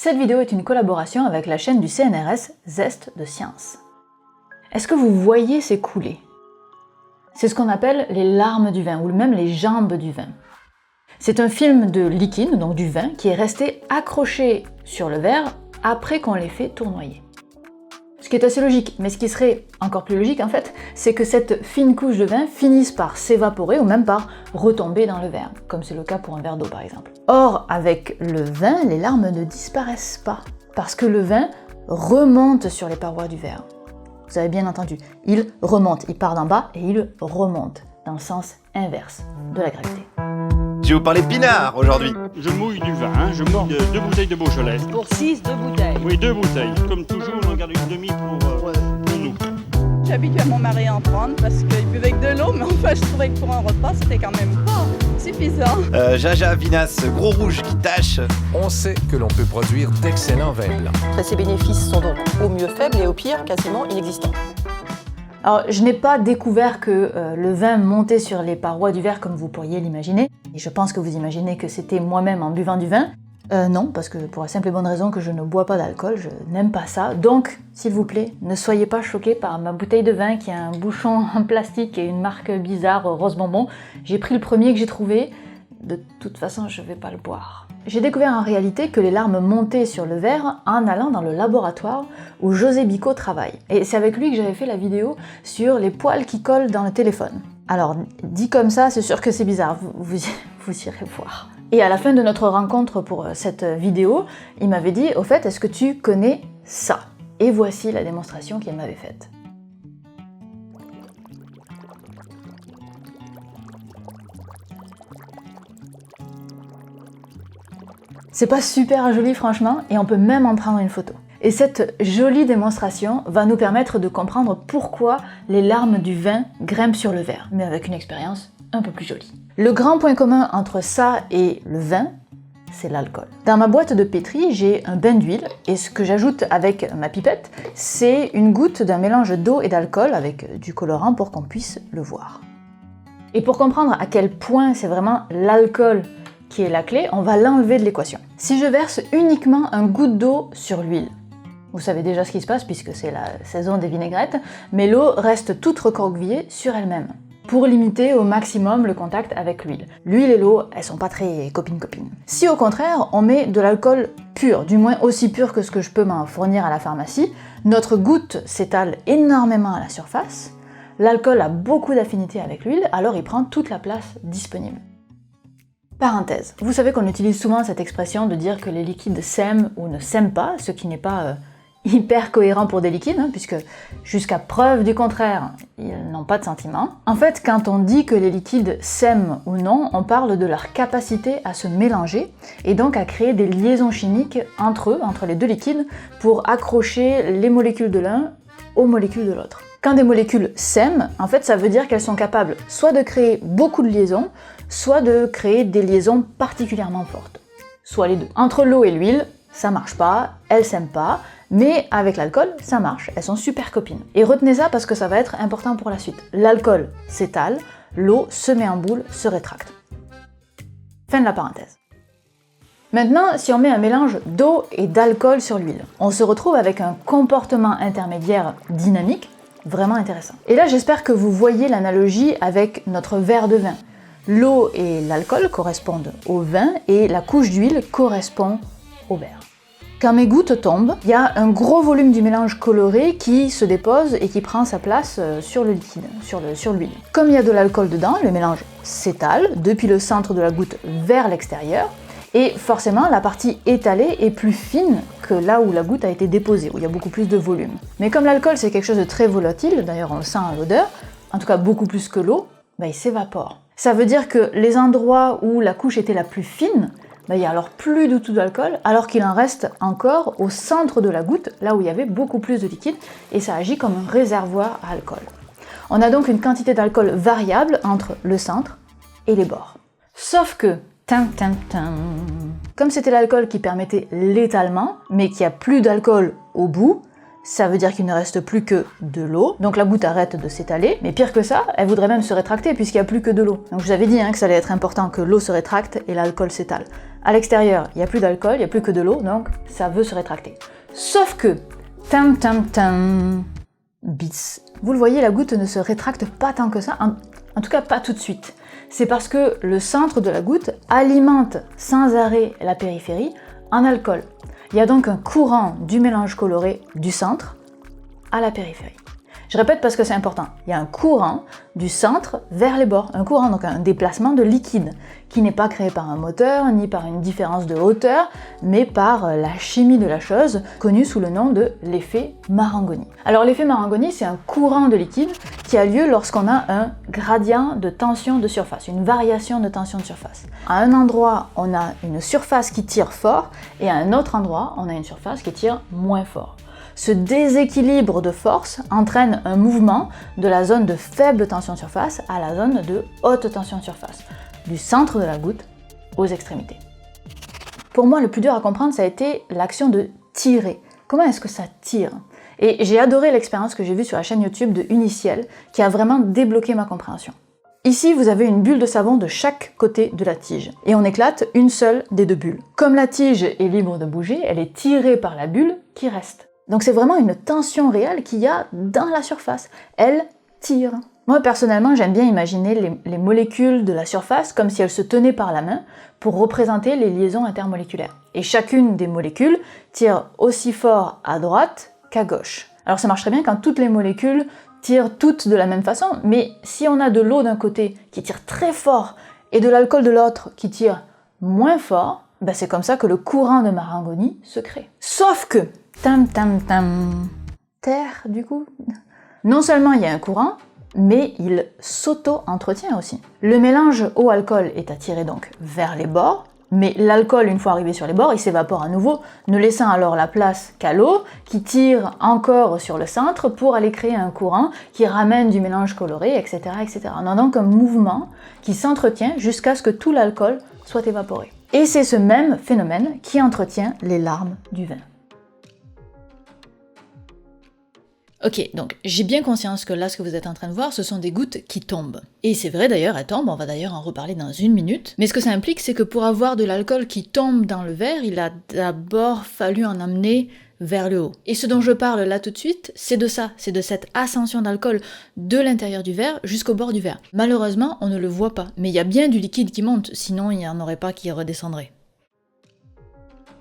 Cette vidéo est une collaboration avec la chaîne du CNRS Zeste de Science. Est-ce que vous voyez ces coulées? C'est ce qu'on appelle les larmes du vin, ou même les jambes du vin. C'est un film de liquide, donc du vin, qui est resté accroché sur le verre après qu'on l'ait fait tournoyer. Ce qui est assez logique, mais ce qui serait encore plus logique en fait, c'est que cette fine couche de vin finisse par s'évaporer ou même par retomber dans le verre, comme c'est le cas pour un verre d'eau par exemple. Or, avec le vin, les larmes ne disparaissent pas, parce que le vin remonte sur les parois du verre. Vous avez bien entendu, il remonte, il part d'en bas et il remonte, dans le sens inverse de la gravité. Je vais vous parler pinard aujourd'hui. Je mouille du vin, je mouille deux bouteilles de Beaujolais. Pour 6, 2 bouteilles. Oui, 2 bouteilles. Comme toujours, on en garde une demi pour nous. J'habitue à mon mari à en prendre parce qu'il buvait que de l'eau, mais enfin je trouvais que pour un repas c'était quand même pas suffisant. Jaja, Vinasse, gros rouge qui tâche. On sait que l'on peut produire d'excellents vins blancs. Ces bénéfices sont donc au mieux faibles et au pire quasiment inexistants. Alors, je n'ai pas découvert que le vin montait sur les parois du verre comme vous pourriez l'imaginer, et je pense que vous imaginez que c'était moi-même en buvant du vin. Non, parce que pour la simple et bonne raison que je ne bois pas d'alcool, je n'aime pas ça. Donc, s'il vous plaît, ne soyez pas choqués par ma bouteille de vin qui a un bouchon en plastique et une marque bizarre rose bonbon. J'ai pris le premier que j'ai trouvé, de toute façon je vais pas le boire. J'ai découvert en réalité que les larmes montaient sur le verre en allant dans le laboratoire où José Bicot travaille. Et c'est avec lui que j'avais fait la vidéo sur les poils qui collent dans le téléphone. Alors, dit comme ça, c'est sûr que c'est bizarre, vous irez voir. Et à la fin de notre rencontre pour cette vidéo, il m'avait dit, au fait, est-ce que tu connais ça? Et voici la démonstration qu'il m'avait faite. C'est pas super joli franchement, et on peut même en prendre une photo. Et cette jolie démonstration va nous permettre de comprendre pourquoi les larmes du vin grimpent sur le verre, mais avec une expérience un peu plus jolie. Le grand point commun entre ça et le vin, c'est l'alcool. Dans ma boîte de pétri, j'ai un bain d'huile, et ce que j'ajoute avec ma pipette, c'est une goutte d'un mélange d'eau et d'alcool avec du colorant pour qu'on puisse le voir. Et pour comprendre à quel point c'est vraiment l'alcool qui est la clé, on va l'enlever de l'équation. Si je verse uniquement un goutte d'eau sur l'huile, vous savez déjà ce qui se passe puisque c'est la saison des vinaigrettes, mais l'eau reste toute recroquevillée sur elle-même, pour limiter au maximum le contact avec l'huile. L'huile et l'eau, elles sont pas très copines-copines. Si au contraire, on met de l'alcool pur, du moins aussi pur que ce que je peux m'en fournir à la pharmacie, notre goutte s'étale énormément à la surface, l'alcool a beaucoup d'affinité avec l'huile, alors il prend toute la place disponible. Parenthèse, vous savez qu'on utilise souvent cette expression de dire que les liquides s'aiment ou ne s'aiment pas, ce qui n'est pas hyper cohérent pour des liquides, puisque jusqu'à preuve du contraire, ils n'ont pas de sentiments. En fait, quand on dit que les liquides s'aiment ou non, on parle de leur capacité à se mélanger, et donc à créer des liaisons chimiques entre eux, entre les deux liquides, pour accrocher les molécules de l'un aux molécules de l'autre. Quand des molécules s'aiment, en fait, ça veut dire qu'elles sont capables soit de créer beaucoup de liaisons, soit de créer des liaisons particulièrement fortes. Soit les deux. Entre l'eau et l'huile, ça marche pas, elles s'aiment pas, mais avec l'alcool, ça marche, elles sont super copines. Et retenez ça parce que ça va être important pour la suite. L'alcool s'étale, l'eau se met en boule, se rétracte. Fin de la parenthèse. Maintenant, si on met un mélange d'eau et d'alcool sur l'huile, on se retrouve avec un comportement intermédiaire dynamique vraiment intéressant. Et là, j'espère que vous voyez l'analogie avec notre verre de vin. L'eau et l'alcool correspondent au vin et la couche d'huile correspond au verre. Quand mes gouttes tombent, il y a un gros volume du mélange coloré qui se dépose et qui prend sa place sur le liquide, sur l'huile. Comme il y a de l'alcool dedans, le mélange s'étale depuis le centre de la goutte vers l'extérieur, et forcément la partie étalée est plus fine que là où la goutte a été déposée, où il y a beaucoup plus de volume. Mais comme l'alcool c'est quelque chose de très volatile, d'ailleurs on le sent à l'odeur, en tout cas beaucoup plus que l'eau, il s'évapore. Ça veut dire que les endroits où la couche était la plus fine, il n'y a alors plus du tout d'alcool, alors qu'il en reste encore au centre de la goutte, là où il y avait beaucoup plus de liquide, et ça agit comme un réservoir à alcool. On a donc une quantité d'alcool variable entre le centre et les bords. Sauf que, comme c'était l'alcool qui permettait l'étalement, mais qu'il n'y a plus d'alcool au bout, ça veut dire qu'il ne reste plus que de l'eau, donc la goutte arrête de s'étaler, mais pire que ça, elle voudrait même se rétracter puisqu'il n'y a plus que de l'eau. Donc je vous avais dit que ça allait être important que l'eau se rétracte et l'alcool s'étale. À l'extérieur, il n'y a plus d'alcool, il n'y a plus que de l'eau, donc ça veut se rétracter. Sauf que, tam tam tam, bis, vous le voyez, la goutte ne se rétracte pas tant que ça, en tout cas pas tout de suite. C'est parce que le centre de la goutte alimente sans arrêt la périphérie en alcool. Il y a donc un courant du mélange coloré du centre à la périphérie. Je répète parce que c'est important. Il y a un courant du centre vers les bords. Un courant, donc un déplacement de liquide, qui n'est pas créé par un moteur, ni par une différence de hauteur, mais par la chimie de la chose, connue sous le nom de l'effet Marangoni. Alors l'effet Marangoni, c'est un courant de liquide qui a lieu lorsqu'on a un gradient de tension de surface, une variation de tension de surface. À un endroit, on a une surface qui tire fort, et à un autre endroit, on a une surface qui tire moins fort. Ce déséquilibre de force entraîne un mouvement de la zone de faible tension de surface à la zone de haute tension de surface, du centre de la goutte aux extrémités. Pour moi, le plus dur à comprendre, ça a été l'action de tirer. Comment est-ce que ça tire? Et j'ai adoré l'expérience que j'ai vue sur la chaîne YouTube de Uniciel, qui a vraiment débloqué ma compréhension. Ici, vous avez une bulle de savon de chaque côté de la tige, et on éclate une seule des deux bulles. Comme la tige est libre de bouger, elle est tirée par la bulle qui reste. Donc c'est vraiment une tension réelle qu'il y a dans la surface. Elle tire. Moi personnellement, j'aime bien imaginer les molécules de la surface comme si elles se tenaient par la main pour représenter les liaisons intermoléculaires. Et chacune des molécules tire aussi fort à droite qu'à gauche. Alors ça marche très bien quand toutes les molécules tirent toutes de la même façon, mais si on a de l'eau d'un côté qui tire très fort et de l'alcool de l'autre qui tire moins fort, c'est comme ça que le courant de Marangoni se crée. Sauf que tam tam tam. Terre, du coup. Non seulement il y a un courant, mais il s'auto-entretient aussi. Le mélange eau-alcool est attiré donc vers les bords, mais l'alcool, une fois arrivé sur les bords, il s'évapore à nouveau, ne laissant alors la place qu'à l'eau, qui tire encore sur le centre pour aller créer un courant qui ramène du mélange coloré, etc., etc. On a donc un mouvement qui s'entretient jusqu'à ce que tout l'alcool soit évaporé. Et c'est ce même phénomène qui entretient les larmes du vin. Ok, donc j'ai bien conscience que là, ce que vous êtes en train de voir, ce sont des gouttes qui tombent. Et c'est vrai d'ailleurs, elles tombent, on va d'ailleurs en reparler dans une minute. Mais ce que ça implique, c'est que pour avoir de l'alcool qui tombe dans le verre, il a d'abord fallu en amener vers le haut. Et ce dont je parle là tout de suite, c'est de ça, c'est de cette ascension d'alcool de l'intérieur du verre jusqu'au bord du verre. Malheureusement, on ne le voit pas, mais il y a bien du liquide qui monte, sinon il n'y en aurait pas qui redescendrait.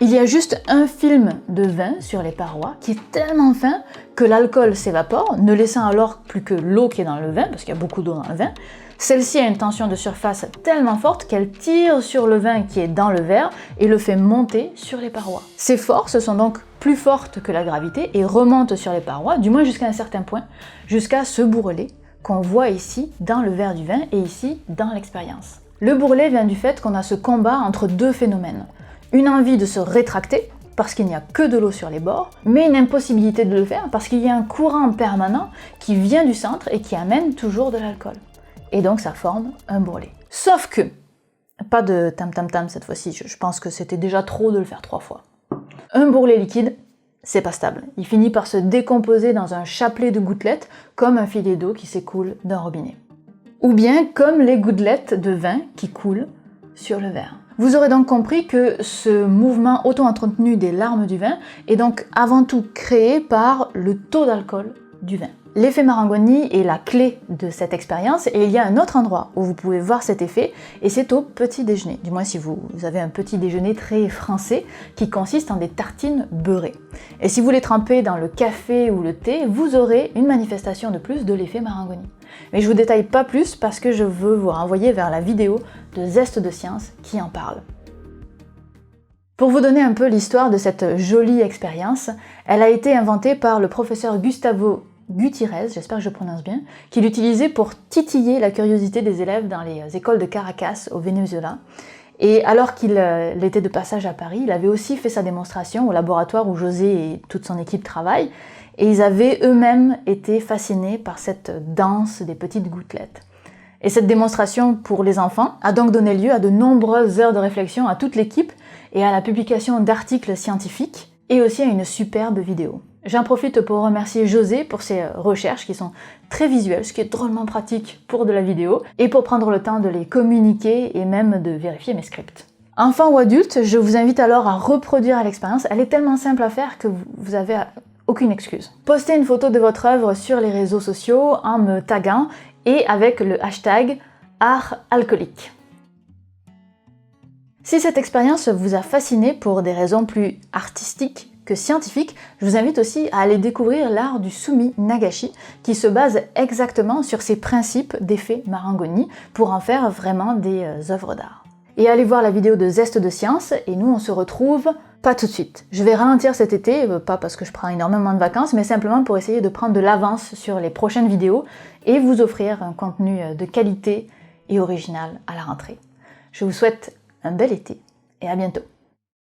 Il y a juste un film de vin sur les parois qui est tellement fin que l'alcool s'évapore, ne laissant alors plus que l'eau qui est dans le vin, parce qu'il y a beaucoup d'eau dans le vin. Celle-ci a une tension de surface tellement forte qu'elle tire sur le vin qui est dans le verre et le fait monter sur les parois. Ces forces sont donc plus fortes que la gravité et remontent sur les parois, du moins jusqu'à un certain point, jusqu'à ce bourrelet qu'on voit ici dans le verre du vin et ici dans l'expérience. Le bourrelet vient du fait qu'on a ce combat entre deux phénomènes. Une envie de se rétracter, parce qu'il n'y a que de l'eau sur les bords, mais une impossibilité de le faire parce qu'il y a un courant permanent qui vient du centre et qui amène toujours de l'alcool. Et donc ça forme un bourrelet. Sauf que, pas de tam tam tam cette fois-ci, je pense que c'était déjà trop de le faire 3 fois. Un bourrelet liquide, c'est pas stable. Il finit par se décomposer dans un chapelet de gouttelettes comme un filet d'eau qui s'écoule d'un robinet. Ou bien comme les gouttelettes de vin qui coulent sur le verre. Vous aurez donc compris que ce mouvement auto-entretenu des larmes du vin est donc avant tout créé par le taux d'alcool du vin. L'effet Marangoni est la clé de cette expérience et il y a un autre endroit où vous pouvez voir cet effet et c'est au petit déjeuner. Du moins si vous avez un petit déjeuner très français qui consiste en des tartines beurrées. Et si vous les trempez dans le café ou le thé, vous aurez une manifestation de plus de l'effet Marangoni. Mais je vous détaille pas plus parce que je veux vous renvoyer vers la vidéo de Zeste de Science qui en parle. Pour vous donner un peu l'histoire de cette jolie expérience, elle a été inventée par le professeur Gustavo Gutiérrez, j'espère que je prononce bien, qui l'utilisait pour titiller la curiosité des élèves dans les écoles de Caracas au Venezuela. Et alors qu'il était de passage à Paris, il avait aussi fait sa démonstration au laboratoire où José et toute son équipe travaillent, et ils avaient eux-mêmes été fascinés par cette danse des petites gouttelettes. Et cette démonstration pour les enfants a donc donné lieu à de nombreuses heures de réflexion à toute l'équipe et à la publication d'articles scientifiques et aussi à une superbe vidéo. J'en profite pour remercier José pour ses recherches qui sont très visuelles, ce qui est drôlement pratique pour de la vidéo, et pour prendre le temps de les communiquer et même de vérifier mes scripts. Enfant ou adulte, je vous invite alors à reproduire l'expérience. Elle est tellement simple à faire que vous avez aucune excuse. Postez une photo de votre œuvre sur les réseaux sociaux en me taguant et avec le hashtag #artalcoolique. Si cette expérience vous a fasciné pour des raisons plus artistiques que scientifiques, je vous invite aussi à aller découvrir l'art du Sumi Nagashi qui se base exactement sur ces principes d'effet Marangoni pour en faire vraiment des œuvres d'art. Et allez voir la vidéo de Zeste de Science et nous on se retrouve pas tout de suite. Je vais ralentir cet été, pas parce que je prends énormément de vacances, mais simplement pour essayer de prendre de l'avance sur les prochaines vidéos et vous offrir un contenu de qualité et original à la rentrée. Je vous souhaite un bel été et à bientôt.